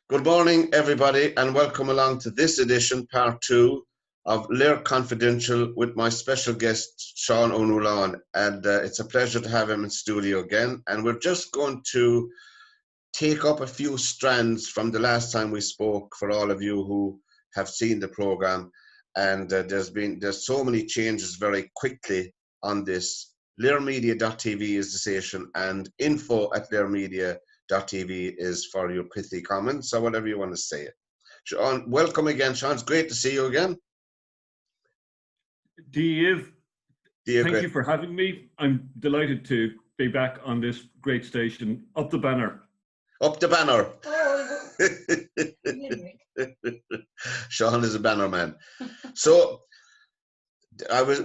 Good morning, everybody, and welcome along to this edition, part 2 of LíR Confidential with my special guest, Seán O'Nualláin. And it's a pleasure to have him in studio again. And we're just going to take up a few strands from the last time we spoke for all of you who have seen the program. And there's so many changes very quickly on this. LíRmedia.tv is the station, and info@LíRmedia.tv is for your pithy comments or whatever you want to say. Seán, welcome again, Seán. It's great to see you again. Dave, thank you for having me. I'm delighted to be back on this great station. Up the banner. Up the banner. Seán is a banner man. So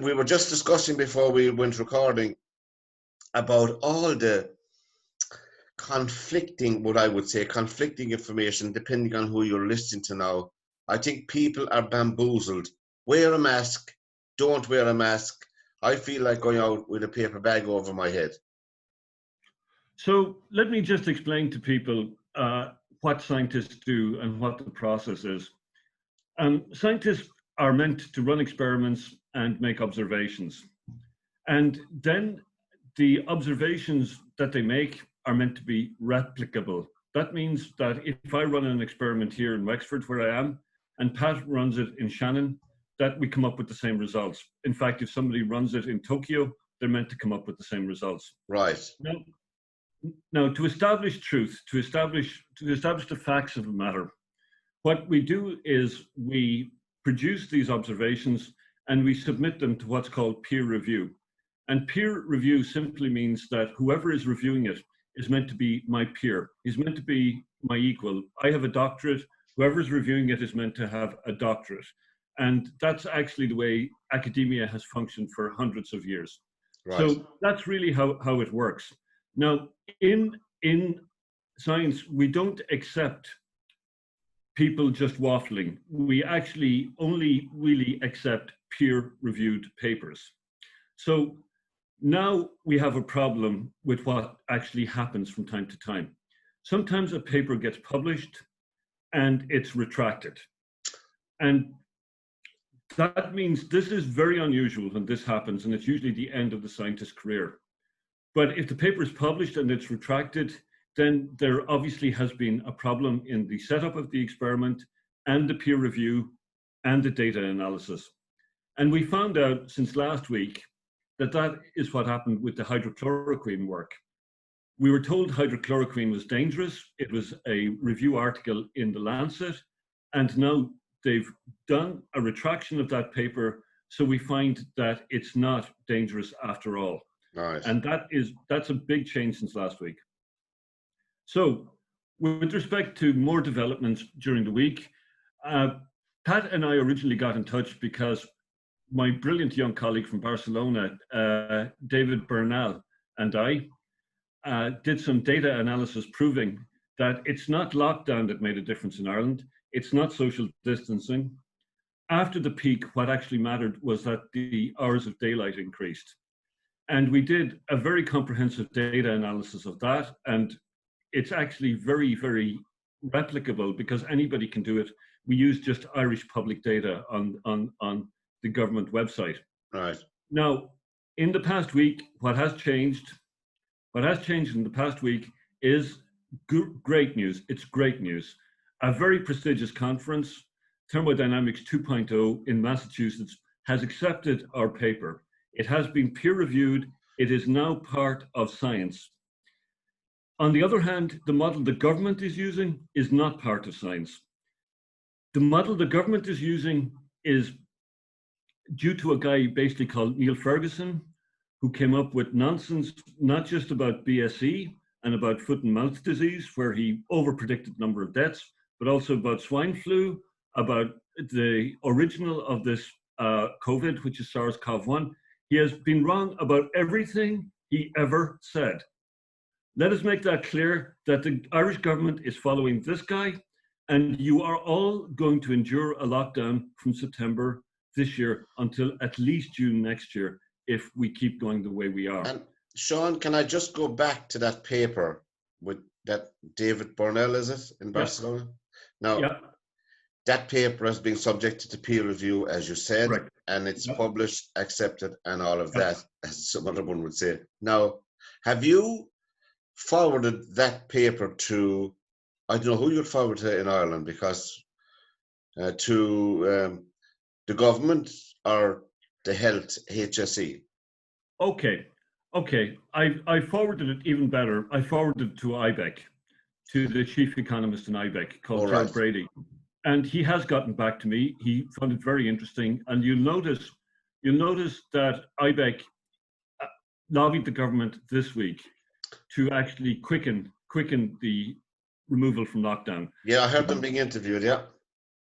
we were just discussing before we went recording about all the conflicting information depending on who you're listening to now. I think people are bamboozled. Wear a mask, don't wear a mask. I feel like going out with a paper bag over my head. So let me just explain to people what scientists do and what the process is. Scientists are meant to run experiments and make observations. And then the observations that they make are meant to be replicable. That means that if I run an experiment here in Wexford, where I am, and Pat runs it in Shannon, that we come up with the same results. In fact, if somebody runs it in Tokyo, they're meant to come up with the same results. Right. Now, to establish truth, to establish the facts of the matter, what we do is we produce these observations and we submit them to what's called peer review. And peer review simply means that whoever is reviewing it is meant to be my peer. He's meant to be my equal. I have a doctorate. Whoever is reviewing it is meant to have a doctorate. And that's actually the way academia has functioned for hundreds of years. Right. So that's really how it works. Now, in science, we don't accept people just waffling. We actually only really accept peer-reviewed papers. So now we have a problem with what actually happens from time to time. Sometimes a paper gets published and it's retracted. And that means this is very unusual when this happens, and it's usually the end of the scientist's career. But if the paper is published and it's retracted, then there obviously has been a problem in the setup of the experiment and the peer review and the data analysis. And we found out since last week that that is what happened with the hydrochloroquine work. We were told hydrochloroquine was dangerous. It was a review article in the Lancet, and now they've done a retraction of that paper, so we find that it's not dangerous after all. Nice. And that's a big change since last week. So with respect to more developments during the week, Pat and I originally got in touch because my brilliant young colleague from Barcelona, David Bernal, and I did some data analysis proving that it's not lockdown that made a difference in Ireland. It's not social distancing. After the peak, what actually mattered was that the hours of daylight increased. And we did a very comprehensive data analysis of that. And it's actually very, very replicable because anybody can do it. We use just Irish public data on the government website. Right. Now, in the past week, what has changed in the past week is great news. It's great news. A very prestigious conference, Thermodynamics 2.0 in Massachusetts, has accepted our paper. It has been peer reviewed. It is now part of science. On the other hand, the model the government is using is not part of science. The model the government is using is due to a guy basically called Neil Ferguson, who came up with nonsense, not just about BSE and about foot and mouth disease, where he over-predicted the number of deaths, but also about swine flu, about the original of this COVID, which is SARS-CoV-1. He has been wrong about everything he ever said. Let us make that clear, that the Irish government is following this guy, and you are all going to endure a lockdown from September this year until at least June next year, if we keep going the way we are. And Seán, can I just go back to that paper with that David Bernal, is it, in Barcelona? Now, Yeah, that paper has been subjected to peer review, as you said, correct. and it's Yep. published, accepted, and all of Yep. that, as some other one would say. Now, have you forwarded that paper to, I don't know who you'd forward to in Ireland, because to the government or the health HSE? Okay. I forwarded it even better. I forwarded it to IBEC, to the chief economist in IBEC called All Joe right. Brady. And he has gotten back to me. He found it very interesting. And you'll notice that IBEC lobbied the government this week to actually quicken the removal from lockdown. Yeah, I heard them being interviewed, yeah.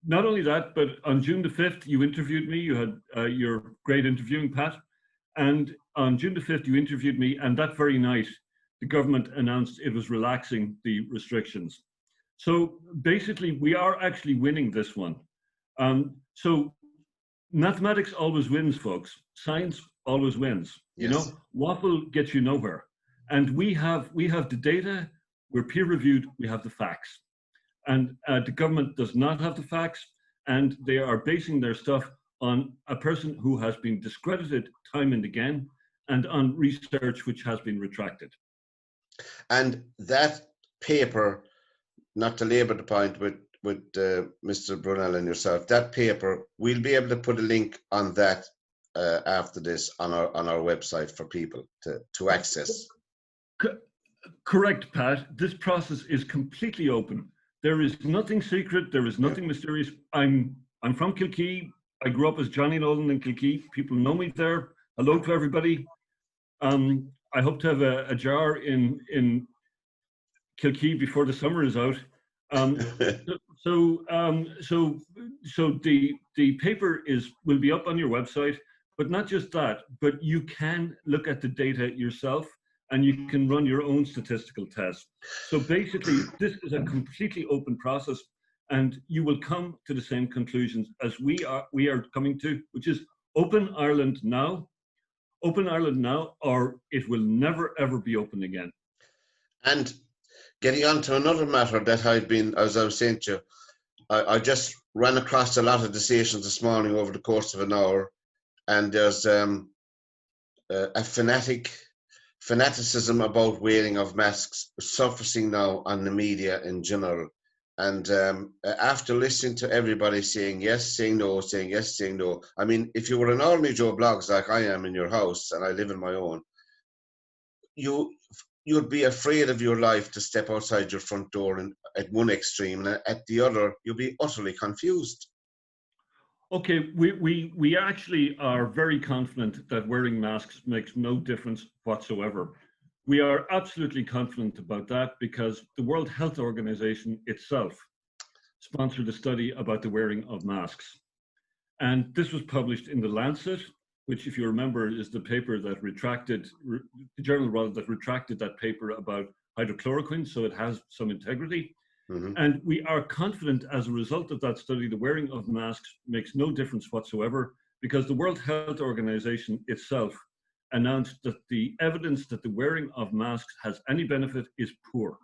Not only that, but on June the 5th, you interviewed me. You had your great interviewing, Pat. And on June the 5th, you interviewed me. And that very night, the government announced it was relaxing the restrictions. So basically, we are actually winning this one. So mathematics always wins, folks. Science always wins. Yes. You know, waffle gets you nowhere. And we have the data. We're peer reviewed. We have the facts. And the government does not have the facts, and they are basing their stuff on a person who has been discredited time and again, and on research which has been retracted. And that paper, not to labour the point with Mr. Brunel and yourself, that paper, we'll be able to put a link on that after this on our website for people to access. Correct, Pat. This process is completely open. There is nothing secret. There is nothing mysterious. I'm from Kilkee. I grew up as Johnny Nolan in Kilkee. People know me there. Hello to everybody. I hope to have a jar in Kilkee before the summer is out. So the paper will be up on your website, but not just that, but you can look at the data yourself and you can run your own statistical tests. So basically, this is a completely open process, and you will come to the same conclusions as we are coming to, which is open Ireland now, or it will never ever be open again. And getting on to another matter that as I was saying to you, I just ran across a lot of decisions this morning over the course of an hour, and there's a fanaticism about wearing of masks surfacing now on the media in general. And after listening to everybody saying yes, saying no, saying yes, saying no, I mean, if you were an ordinary Joe Bloggs like I am in your house, and I live in my own, you'd be afraid of your life to step outside your front door and at one extreme, and at the other, you'll be utterly confused. Okay, we actually are very confident that wearing masks makes no difference whatsoever. We are absolutely confident about that because the World Health Organization itself sponsored a study about the wearing of masks. And this was published in The Lancet, which, if you remember, is the paper that retracted, the journal rather, that retracted that paper about hydrochloroquine, so it has some integrity. Mm-hmm. And we are confident as a result of that study, the wearing of masks makes no difference whatsoever, because the World Health Organization itself announced that the evidence that the wearing of masks has any benefit is poor.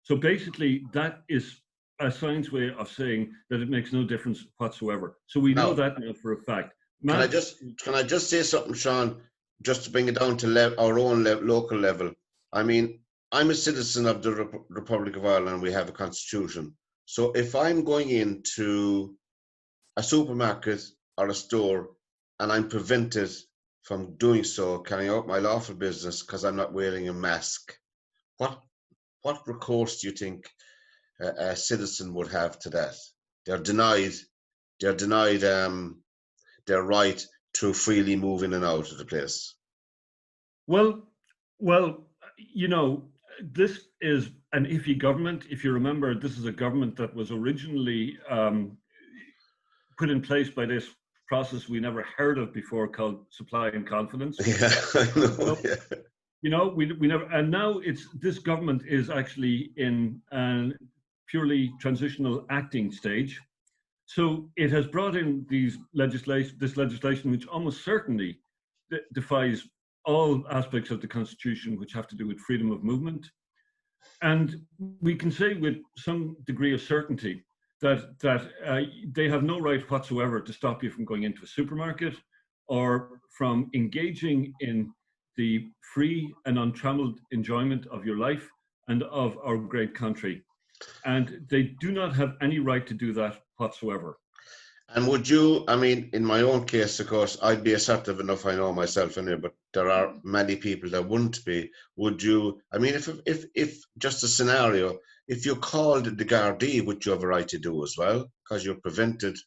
So basically, that is a science way of saying that it makes no difference whatsoever. So we know that now for a fact. Masks, can I just say something, Sean, just to bring it down to our own local level? I mean, I'm a citizen of the Republic of Ireland. We have a constitution. So if I'm going into a supermarket or a store and I'm prevented from doing so, carrying out my lawful business because I'm not wearing a mask, what recourse do you think a citizen would have to that? They're denied their right to freely move in and out of the place. Well, you know, this is an iffy government. If you remember, this is a government that was originally put in place by this process we never heard of before called supply and confidence. Yeah, I know. Yeah. You know, we never, and now this government is actually in a purely transitional acting stage. So it has brought in this legislation, which almost certainly defies all aspects of the Constitution, which have to do with freedom of movement. And we can say with some degree of certainty that they have no right whatsoever to stop you from going into a supermarket or from engaging in the free and untrammeled enjoyment of your life and of our great country. And they do not have any right to do that whatsoever. And would you, I mean, in my own case, of course, I'd be assertive enough, I know myself anyway, but there are many people that wouldn't be. Would you, I mean, if just a scenario, if you called the Gardaí, would you have a right to do as well? Because you're prevented,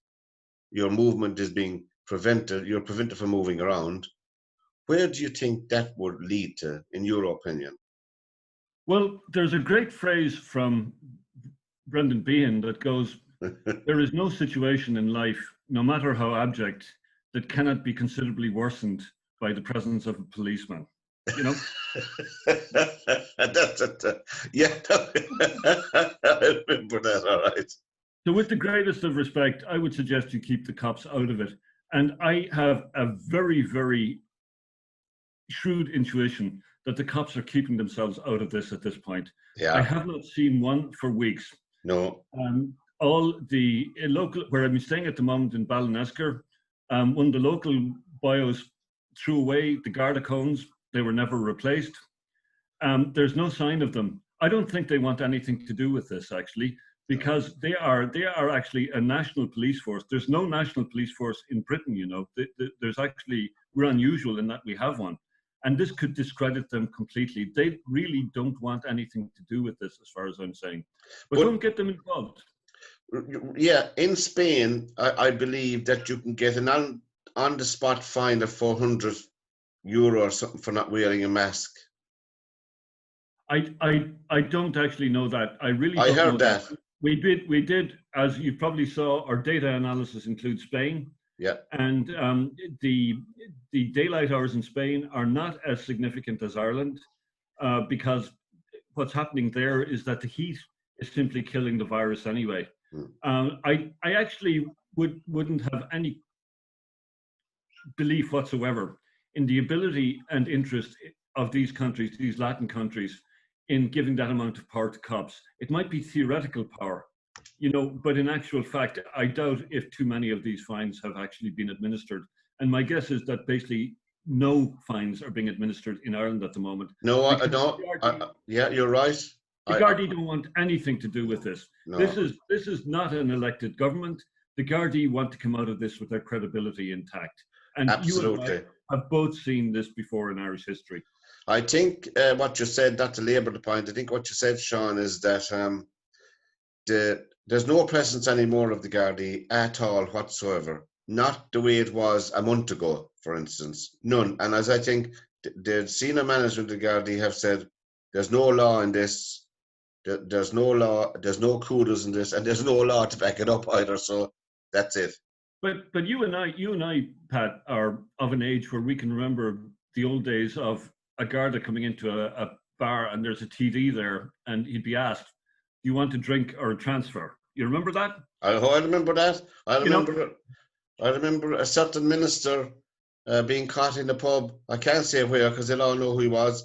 your movement is being prevented, you're prevented from moving around. Where do you think that would lead to, in your opinion? Well, there's a great phrase from Brendan Behan that goes, there is no situation in life, no matter how abject, that cannot be considerably worsened by the presence of a policeman. You know? That's it. Yeah, I remember that, all right. So with the greatest of respect, I would suggest you keep the cops out of it. And I have a very, very shrewd intuition that the cops are keeping themselves out of this at this point. Yeah. I have not seen one for weeks. No. All the local, where I'm staying at the moment in Ballinesker, one of the local bios threw away the Garda cones. They were never replaced. There's no sign of them. I don't think they want anything to do with this, actually, because they are actually a national police force. There's no national police force in Britain, you know. There's actually, we're unusual in that we have one. And this could discredit them completely. They really don't want anything to do with this, as far as I'm saying. But don't get them involved. Yeah, in Spain, I believe that you can get an on-the-spot fine of €400 or something for not wearing a mask. I don't actually know that. I really don't I heard know that. We did, as you probably saw, our data analysis includes Spain. Yeah. And the daylight hours in Spain are not as significant as Ireland, because what's happening there is that the heat is simply killing the virus anyway. I actually wouldn't have any belief whatsoever in the ability and interest of these countries, these Latin countries, in giving that amount of power to cops. It might be theoretical power, you know, but in actual fact, I doubt if too many of these fines have actually been administered. And my guess is that basically no fines are being administered in Ireland at the moment. No, I don't. Yeah, you're right. The Gardaí don't want anything to do with this. No. This is not an elected government. The Gardaí want to come out of this with their credibility intact. And absolutely. You and I have both seen this before in Irish history. I think what you said, not to labour the point, I think what you said, Seán, is that there's no presence anymore of the Gardaí at all whatsoever. Not the way it was a month ago, for instance. None. And as I think the senior management of the Gardaí have said, there's no law in this. There's no law, there's no kudos in this, and there's no law to back it up either. So that's it. But you and I, Pat, are of an age where we can remember the old days of a Garda coming into a bar and there's a TD there, and he'd be asked, "Do you want a drink or a transfer?" You remember that? I remember that. I remember a certain minister being caught in the pub. I can't say where because they'll all know who he was.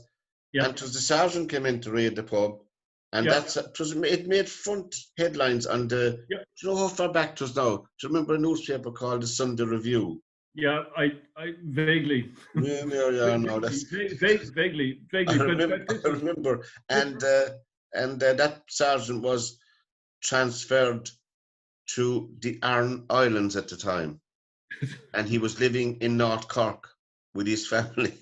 Yeah. And it was the sergeant came in to raid the pub. And it made front headlines on the, do you know how far back it was now? Do you remember a newspaper called the Sunday Review? Yeah, I vaguely. Yeah, no, that's... Vaguely. I remember. And that sergeant was transferred to the Aran Islands at the time. And he was living in North Cork with his family.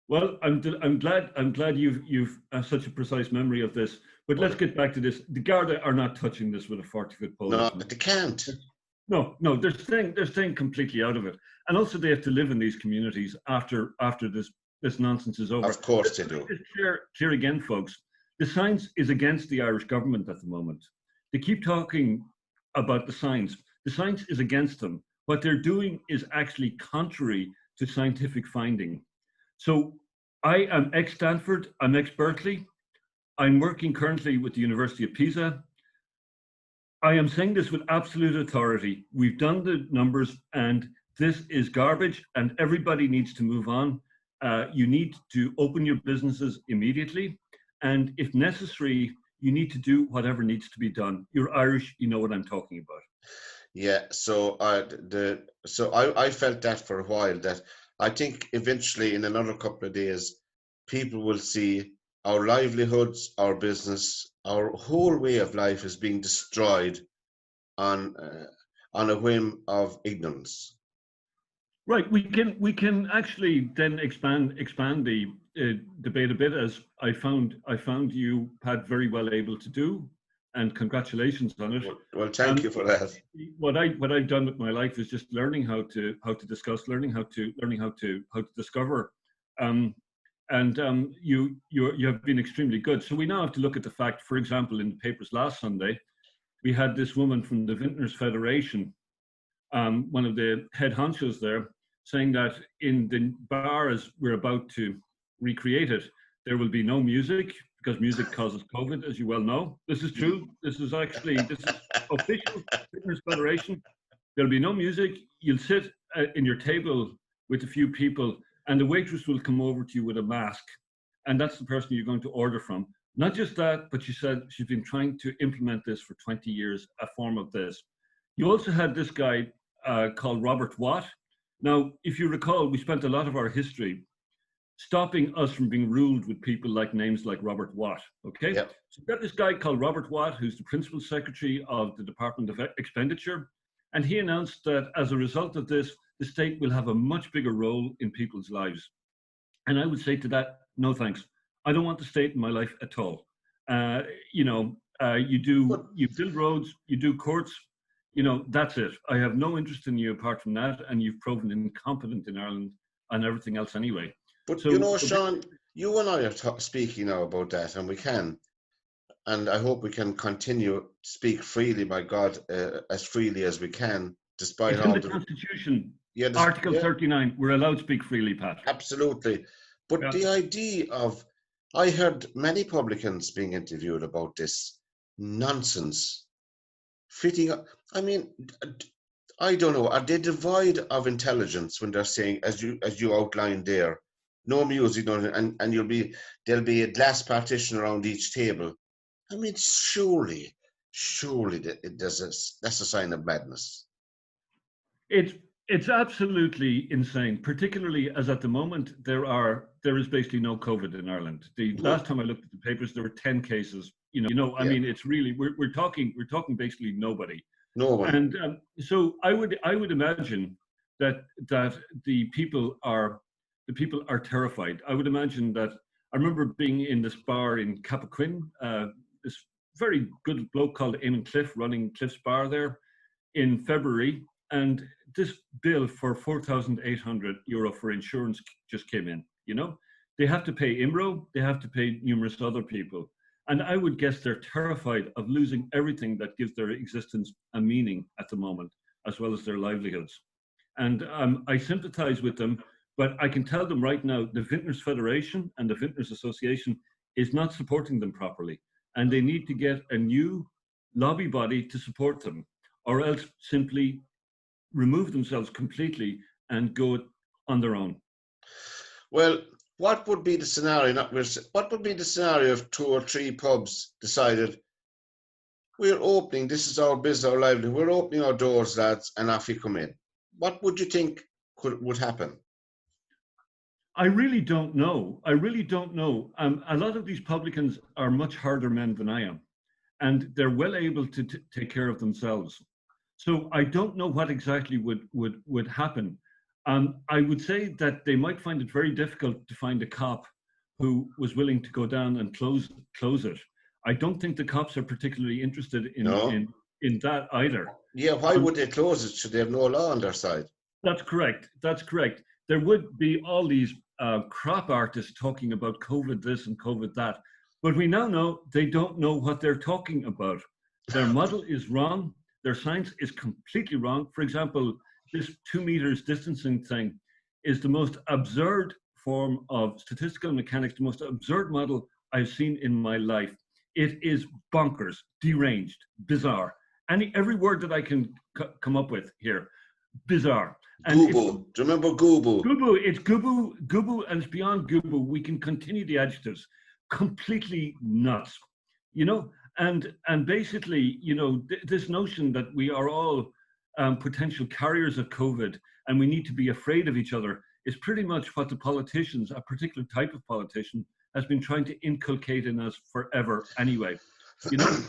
Well, I'm glad you've such a precise memory of this. But let's get back to this. The Garda are not touching this with a 40-foot pole. No, they can't. No, they're staying completely out of it. And also, they have to live in these communities after this nonsense is over. Of course they do. Clear again, folks. The science is against the Irish government at the moment. They keep talking about the science. The science is against them. What they're doing is actually contrary to scientific finding. So I am ex-Stanford, I'm ex-Berkeley. I'm working currently with the University of Pisa. I am saying this with absolute authority. We've done the numbers and this is garbage and everybody needs to move on. You need to open your businesses immediately And if necessary, you need to do whatever needs to be done. You're Irish, you know what I'm talking about. Yeah, so I felt that for a while, that I think eventually in another couple of days, people will see our livelihoods, our business, our whole way of life is being destroyed on a whim of ignorance. Right. We can actually then expand the debate a bit, as I found you, Pat, very well able to do, and congratulations on it. Well, thank you for that. What I've done with my life is just learning how to discuss, learning how to discover, and you have been extremely good. So we now have to look at the fact, for example, in the papers last Sunday, we had this woman from the Vintners Federation, one of the head honchos there, saying that in the bar, as we're about to recreate it, there will be no music because music causes COVID, as you well know. This is true. This is official Vintners Federation. There'll be no music. You'll sit in your table with a few people, and the waitress will come over to you with a mask, and that's the person you're going to order from. Not just that, but she said she's been trying to implement this for 20 years, a form of this. You also had this guy called Robert Watt. Now, if you recall, we spent a lot of our history stopping us from being ruled with people like names like Robert Watt, okay? Yep. So we've got this guy called Robert Watt, who's the principal secretary of the Department of Expenditure, and he announced that as a result of this, the state will have a much bigger role in people's lives. And I would say to that, no thanks. I don't want the state in my life at all. You build roads, you do courts, that's it. I have no interest in you apart from that, and you've proven incompetent in Ireland and everything else anyway. But Seán, you and I are speaking now about that, and we can, and I hope we can continue to speak freely, by God, as freely as we can, despite it's all in the Constitution. Yeah, Article 39, we're allowed to speak freely, Pat. Absolutely. But the idea of, I heard many publicans being interviewed about this nonsense fitting up. I mean, I don't know, are they devoid of intelligence when they're saying, as you outlined there, no music, and there'll be a glass partition around each table? I mean, surely that's a sign of madness. It's absolutely insane, particularly as at the moment there is basically no COVID in Ireland. The last time I looked at the papers, there were 10 cases. I mean, it's really we're talking basically nobody. No one. And so I would imagine that the people are terrified. I would imagine that I remember being in this bar in Cappoquin, this very good bloke called Eamon Cliff running Cliff's Bar there in February. And this bill for €4,800 for insurance just came in. They have to pay IMRO, they have to pay numerous other people. And I would guess they're terrified of losing everything that gives their existence a meaning at the moment, as well as their livelihoods. And I sympathize with them, but I can tell them right now, the Vintners Federation and the Vintners Association is not supporting them properly. And they need to get a new lobby body to support them, or else simply remove themselves completely and go on their own. Well, what would be the scenario? What would be the scenario if 2 or 3 pubs decided, we're opening, this is our business, our livelihood, we're opening our doors, lads, and off you come in? What would you think would happen? I really don't know. A lot of these publicans are much harder men than I am, and they're well able to take care of themselves. So I don't know what exactly would happen. I would say that they might find it very difficult to find a cop who was willing to go down and close it. I don't think the cops are particularly interested in that either. Yeah, why would they close it? Should they have no law on their side? That's correct. There would be all these crop artists talking about COVID this and COVID that, but we now know they don't know what they're talking about. Their model is wrong. Their science is completely wrong. For example, this 2 meters distancing thing is the most absurd form of statistical mechanics, the most absurd model I've seen in my life. It is bonkers, deranged, bizarre. Every word that I can come up with here, bizarre. Goobu. Do you remember Goobu? Goobu, it's Goobu, and it's beyond Goobu. We can continue the adjectives. completely nuts, you know. And basically, you know, this notion that we are all potential carriers of COVID and we need to be afraid of each other is pretty much what the politicians, a particular type of politician, has been trying to inculcate in us forever anyway, you know.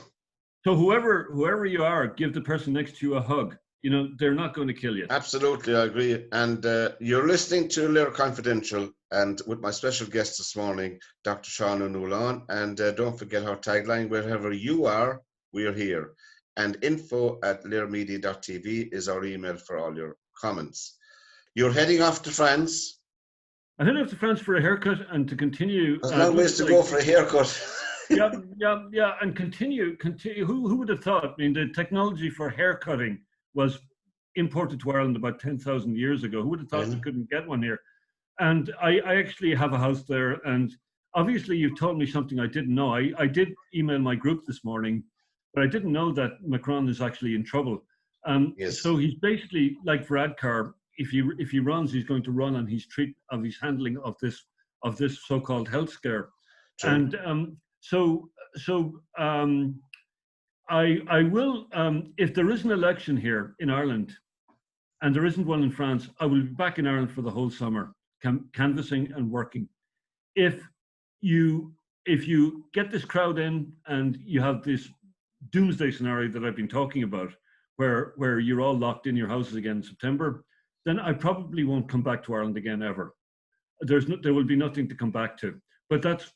So whoever you are, give the person next to you a hug. You know, they're not going to kill you. Absolutely, I agree. And you're listening to LíR Confidential, and with my special guest this morning, Dr. Seán O'Nualláin. And don't forget our tagline: wherever you are, we're here. And info@lirmedia.tv is our email for all your comments. You're heading off to France. I'm heading off to France for a haircut and to continue. There's no ways to go for a haircut. yeah, and continue. Who would have thought? I mean, the technology for hair cutting was imported to Ireland about 10,000 years ago. Who would have thought we couldn't get one here? And I actually have a house there. And obviously, you've told me something I didn't know. I did email my group this morning, but I didn't know that Macron is actually in trouble. Yes. So he's basically like Varadkar. If he runs, he's going to run on his handling of this so-called health scare. True. And I will, if there is an election here in Ireland, and there isn't one in France, I will be back in Ireland for the whole summer, canvassing and working. If you get this crowd in and you have this doomsday scenario that I've been talking about, where you're all locked in your houses again in September, then I probably won't come back to Ireland again ever. There will be nothing to come back to. But that's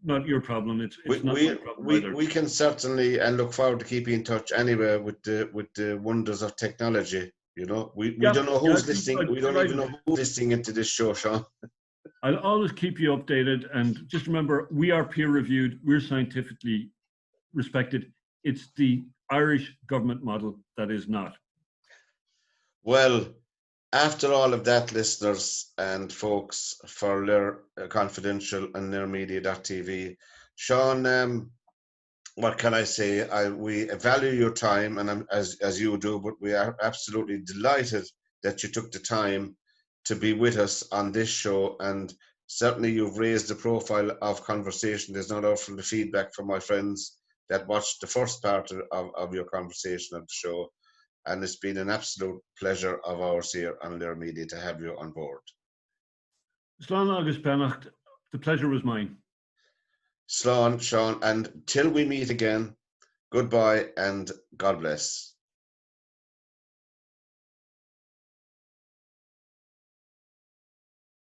not your problem. It's not my problem either. We can certainly and look forward to keeping in touch anyway with the wonders of technology. You know, we don't know who's listening. We don't even know who's listening into this show, Seán. I'll always keep you updated, and just remember, we are peer reviewed. We're scientifically respected. It's the Irish government model that is not. Well, after all of that, listeners and folks, for LíR Confidential and LíRmedia.tv, Seán, what can I say? We value your time, and as you do, but we are absolutely delighted that you took the time to be with us on this show. And certainly you've raised the profile of conversation. There's no doubt from the feedback from my friends that watched the first part of your conversation of the show. And it's been an absolute pleasure of ours here on LíR Media to have you on board. Slán agus Beannacht, the pleasure was mine. Slán, Seán, and till we meet again, goodbye and God bless.